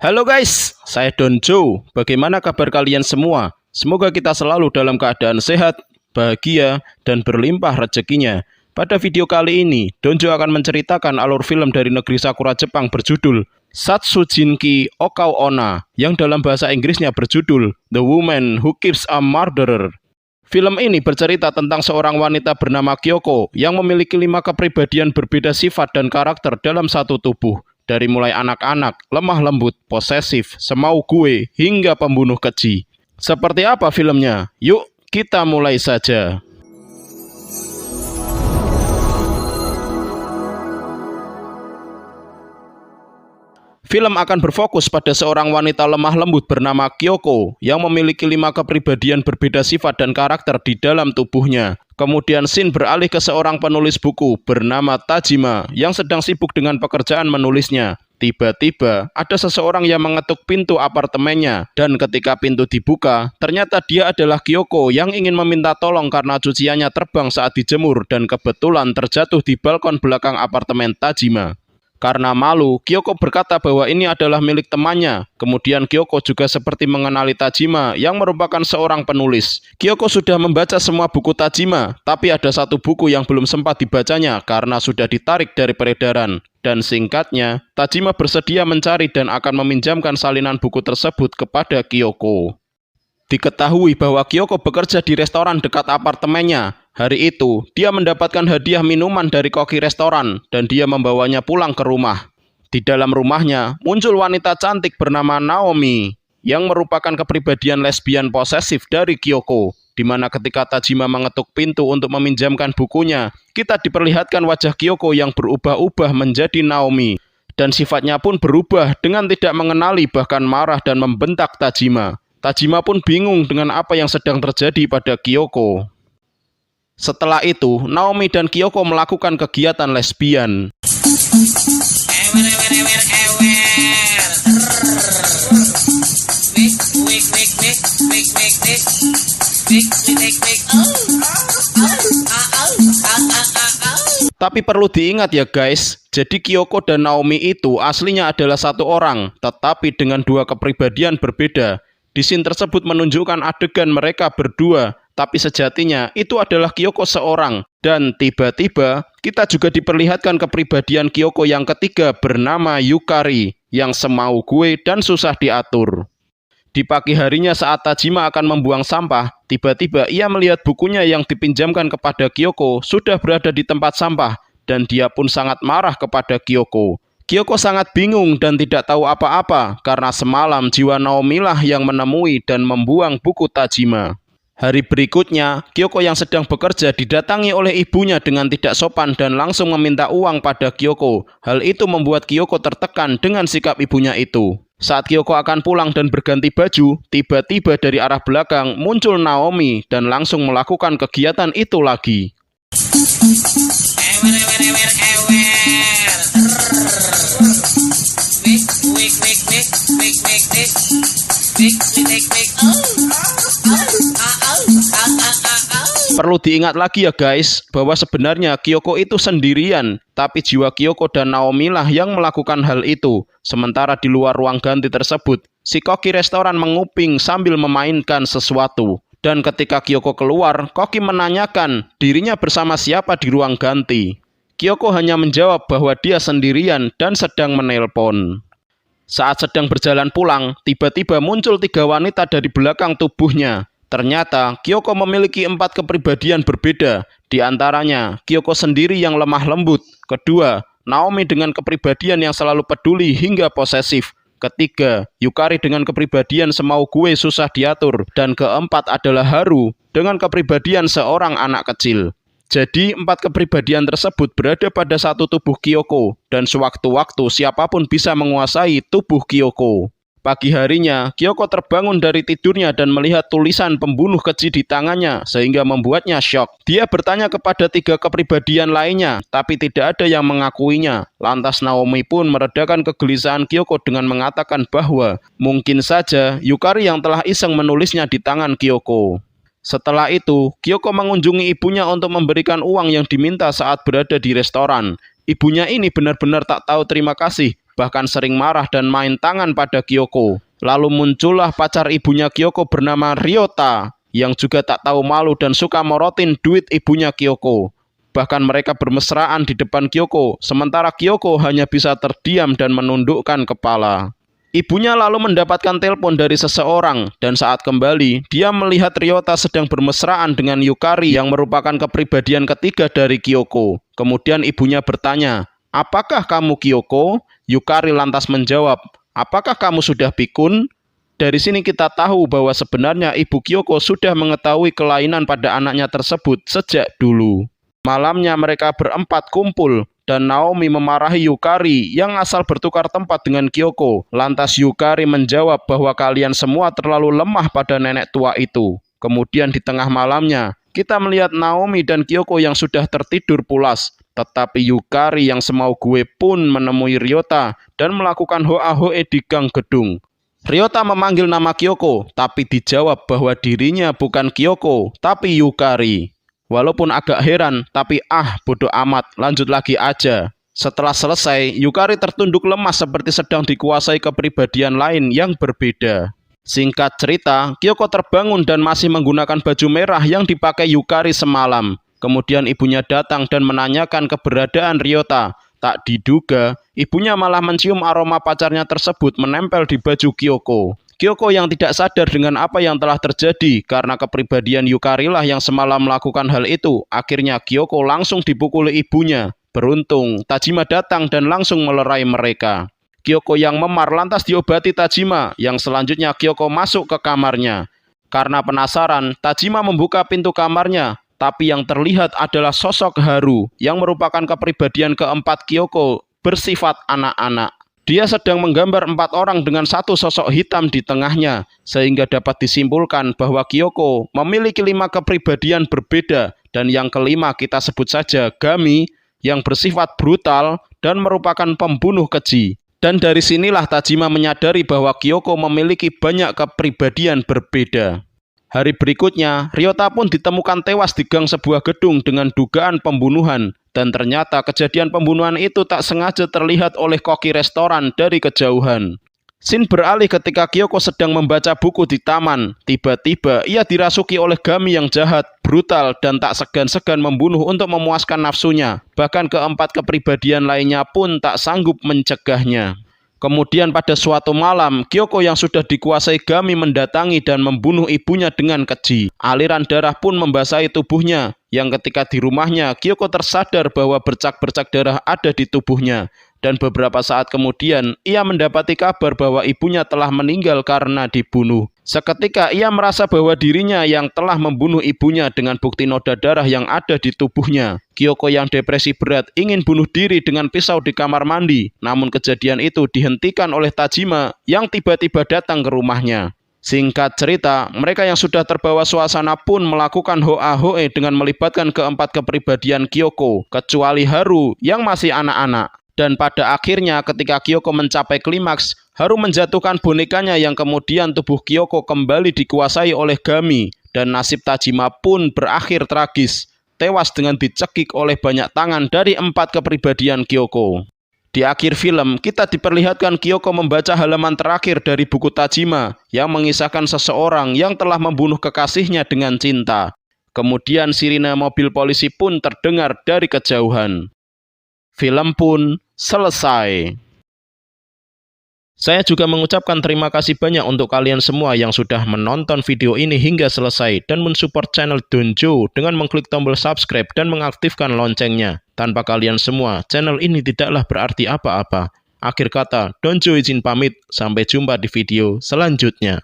Halo guys, saya Donjo. Bagaimana kabar kalian semua? Semoga kita selalu dalam keadaan sehat, bahagia, dan berlimpah rezekinya. Pada video kali ini, Donjo akan menceritakan alur film dari negeri Sakura Jepang berjudul Satsujinki Okao Onna, yang dalam bahasa Inggrisnya berjudul The Woman Who Keeps a Murderer. Film ini bercerita tentang seorang wanita bernama Kyoko yang memiliki 5 kepribadian berbeda sifat dan karakter dalam satu tubuh. Dari mulai anak-anak, lemah lembut, posesif, semau gue, hingga pembunuh keji. Seperti apa filmnya? Yuk kita mulai saja. Film akan berfokus pada seorang wanita lemah lembut bernama Kyoko yang memiliki 5 kepribadian berbeda sifat dan karakter di dalam tubuhnya. Kemudian scene beralih ke seorang penulis buku bernama Tajima yang sedang sibuk dengan pekerjaan menulisnya. Tiba-tiba ada seseorang yang mengetuk pintu apartemennya dan ketika pintu dibuka, ternyata dia adalah Kyoko yang ingin meminta tolong karena cuciannya terbang saat dijemur dan kebetulan terjatuh di balkon belakang apartemen Tajima. Karena malu, Kyoko berkata bahwa ini adalah milik temannya. Kemudian Kyoko juga seperti mengenali Tajima yang merupakan seorang penulis. Kyoko sudah membaca semua buku Tajima, tapi ada satu buku yang belum sempat dibacanya karena sudah ditarik dari peredaran. Dan singkatnya, Tajima bersedia mencari dan akan meminjamkan salinan buku tersebut kepada Kyoko. Diketahui bahwa Kyoko bekerja di restoran dekat apartemennya. Hari itu, dia mendapatkan hadiah minuman dari koki restoran dan dia membawanya pulang ke rumah. Di dalam rumahnya, muncul wanita cantik bernama Naomi yang merupakan kepribadian lesbian posesif dari Kyoko. Di mana ketika Tajima mengetuk pintu untuk meminjamkan bukunya, kita diperlihatkan wajah Kyoko yang berubah-ubah menjadi Naomi. Dan sifatnya pun berubah dengan tidak mengenali bahkan marah dan membentak Tajima. Tajima pun bingung dengan apa yang sedang terjadi pada Kyoko. Setelah itu, Naomi dan Kyoko melakukan kegiatan lesbian. Tapi perlu diingat ya guys, jadi Kyoko dan Naomi itu aslinya adalah satu orang, tetapi dengan 2 kepribadian berbeda. Di scene tersebut menunjukkan adegan mereka berdua, tapi sejatinya itu adalah Kyoko seorang. Dan tiba-tiba kita juga diperlihatkan kepribadian Kyoko yang ketiga bernama Yukari, yang semau gue dan susah diatur. Di pagi harinya saat Tajima akan membuang sampah, tiba-tiba ia melihat bukunya yang dipinjamkan kepada Kyoko sudah berada di tempat sampah, dan dia pun sangat marah kepada Kyoko. Kyoko sangat bingung dan tidak tahu apa-apa karena semalam jiwa Naomi lah yang menemui dan membuang buku Tajima. Hari berikutnya, Kyoko yang sedang bekerja didatangi oleh ibunya dengan tidak sopan dan langsung meminta uang pada Kyoko. Hal itu membuat Kyoko tertekan dengan sikap ibunya itu. Saat Kyoko akan pulang dan berganti baju, tiba-tiba dari arah belakang muncul Naomi dan langsung melakukan kegiatan itu lagi. Perlu diingat lagi ya guys, bahwa sebenarnya Kyoko itu sendirian, tapi jiwa Kyoko dan Naomi lah yang melakukan hal itu. Sementara di luar ruang ganti tersebut, si koki restoran menguping sambil memainkan sesuatu. Dan ketika Kyoko keluar, koki menanyakan dirinya bersama siapa di ruang ganti. Kyoko hanya menjawab bahwa dia sendirian dan sedang menelpon. Saat sedang berjalan pulang, tiba-tiba muncul 3 wanita dari belakang tubuhnya. Ternyata Kyoko memiliki 4 kepribadian berbeda. Di antaranya Kyoko sendiri yang lemah lembut. Kedua, Naomi dengan kepribadian yang selalu peduli hingga posesif. Ketiga, Yukari dengan kepribadian semau gue susah diatur. Dan keempat adalah Haru dengan kepribadian seorang anak kecil. Jadi 4 kepribadian tersebut berada pada satu tubuh Kyoko. Dan sewaktu-waktu siapapun bisa menguasai tubuh Kyoko. Pagi harinya, Kyoko terbangun dari tidurnya dan melihat tulisan pembunuh keji di tangannya sehingga membuatnya syok. Dia bertanya kepada 3 kepribadian lainnya, tapi tidak ada yang mengakuinya. Lantas Naomi pun meredakan kegelisahan Kyoko dengan mengatakan bahwa mungkin saja Yukari yang telah iseng menulisnya di tangan Kyoko. Setelah itu, Kyoko mengunjungi ibunya untuk memberikan uang yang diminta saat berada di restoran. Ibunya ini benar-benar tak tahu terima kasih. bahkan sering marah dan main tangan pada Kyoko. Lalu muncullah pacar ibunya Kyoko bernama Ryota, yang juga tak tahu malu dan suka morotin duit ibunya Kyoko. Bahkan mereka bermesraan di depan Kyoko, sementara Kyoko hanya bisa terdiam dan menundukkan kepala. Ibunya lalu mendapatkan telepon dari seseorang, dan saat kembali, dia melihat Ryota sedang bermesraan dengan Yukari yang merupakan kepribadian ketiga dari Kyoko. Kemudian ibunya bertanya, "Apakah kamu Kyoko?" Yukari lantas menjawab, "Apakah kamu sudah pikun?" Dari sini kita tahu bahwa sebenarnya ibu Kyoko sudah mengetahui kelainan pada anaknya tersebut sejak dulu. Malamnya mereka berempat kumpul, dan Naomi memarahi Yukari yang asal bertukar tempat dengan Kyoko. Lantas Yukari menjawab bahwa kalian semua terlalu lemah pada nenek tua itu. Kemudian di tengah malamnya, kita melihat Naomi dan Kyoko yang sudah tertidur pulas. Tetapi Yukari yang semau gue pun menemui Ryota dan melakukan hoa-hoe di gang gedung. Ryota memanggil nama Kyoko, tapi dijawab bahwa dirinya bukan Kyoko, tapi Yukari. Walaupun agak heran, tapi bodoh amat, lanjut lagi aja. Setelah selesai, Yukari tertunduk lemas seperti sedang dikuasai kepribadian lain yang berbeda. Singkat cerita, Kyoko terbangun dan masih menggunakan baju merah yang dipakai Yukari semalam. Kemudian ibunya datang dan menanyakan keberadaan Ryota. Tak diduga, ibunya malah mencium aroma pacarnya tersebut menempel di baju Kyoko. Kyoko yang tidak sadar dengan apa yang telah terjadi karena kepribadian Yukari lah yang semalam melakukan hal itu. Akhirnya Kyoko langsung dipukuli ibunya. Beruntung, Tajima datang dan langsung melerai mereka. Kyoko yang memar lantas diobati Tajima, yang selanjutnya Kyoko masuk ke kamarnya. Karena penasaran, Tajima membuka pintu kamarnya, tapi yang terlihat adalah sosok Haru, yang merupakan kepribadian keempat Kyoko, bersifat anak-anak. Dia sedang menggambar 4 orang dengan satu sosok hitam di tengahnya, sehingga dapat disimpulkan bahwa Kyoko memiliki 5 kepribadian berbeda, dan yang kelima kita sebut saja Gami, yang bersifat brutal dan merupakan pembunuh keji. Dan dari sinilah Tajima menyadari bahwa Kyoko memiliki banyak kepribadian berbeda. Hari berikutnya, Ryota pun ditemukan tewas di gang sebuah gedung dengan dugaan pembunuhan. Dan ternyata kejadian pembunuhan itu tak sengaja terlihat oleh koki restoran dari kejauhan. Scene beralih ketika Kyoko sedang membaca buku di taman. Tiba-tiba ia dirasuki oleh Gami yang jahat, brutal, dan tak segan-segan membunuh untuk memuaskan nafsunya. Bahkan keempat kepribadian lainnya pun tak sanggup mencegahnya. Kemudian pada suatu malam, Kyoko yang sudah dikuasai Gami mendatangi dan membunuh ibunya dengan keji. Aliran darah pun membasahi tubuhnya, yang ketika di rumahnya, Kyoko tersadar bahwa bercak-bercak darah ada di tubuhnya. Dan beberapa saat kemudian, ia mendapati kabar bahwa ibunya telah meninggal karena dibunuh. Seketika ia merasa bahwa dirinya yang telah membunuh ibunya dengan bukti noda darah yang ada di tubuhnya. Kyoko yang depresi berat ingin bunuh diri dengan pisau di kamar mandi. Namun kejadian itu dihentikan oleh Tajima yang tiba-tiba datang ke rumahnya. Singkat cerita, mereka yang sudah terbawa suasana pun melakukan hoa-hoe dengan melibatkan keempat kepribadian Kyoko, kecuali Haru yang masih anak-anak. Dan pada akhirnya ketika Kyoko mencapai klimaks, Haru menjatuhkan bonekanya yang kemudian tubuh Kyoko kembali dikuasai oleh Gami. Dan nasib Tajima pun berakhir tragis, tewas dengan dicekik oleh banyak tangan dari 4 kepribadian Kyoko. Di akhir film, kita diperlihatkan Kyoko membaca halaman terakhir dari buku Tajima yang mengisahkan seseorang yang telah membunuh kekasihnya dengan cinta. Kemudian sirine mobil polisi pun terdengar dari kejauhan. Film pun selesai. Saya juga mengucapkan terima kasih banyak untuk kalian semua yang sudah menonton video ini hingga selesai dan mensupport channel Donjo dengan mengklik tombol subscribe dan mengaktifkan loncengnya. Tanpa kalian semua, channel ini tidaklah berarti apa-apa. Akhir kata, Donjo izin pamit. Sampai jumpa di video selanjutnya.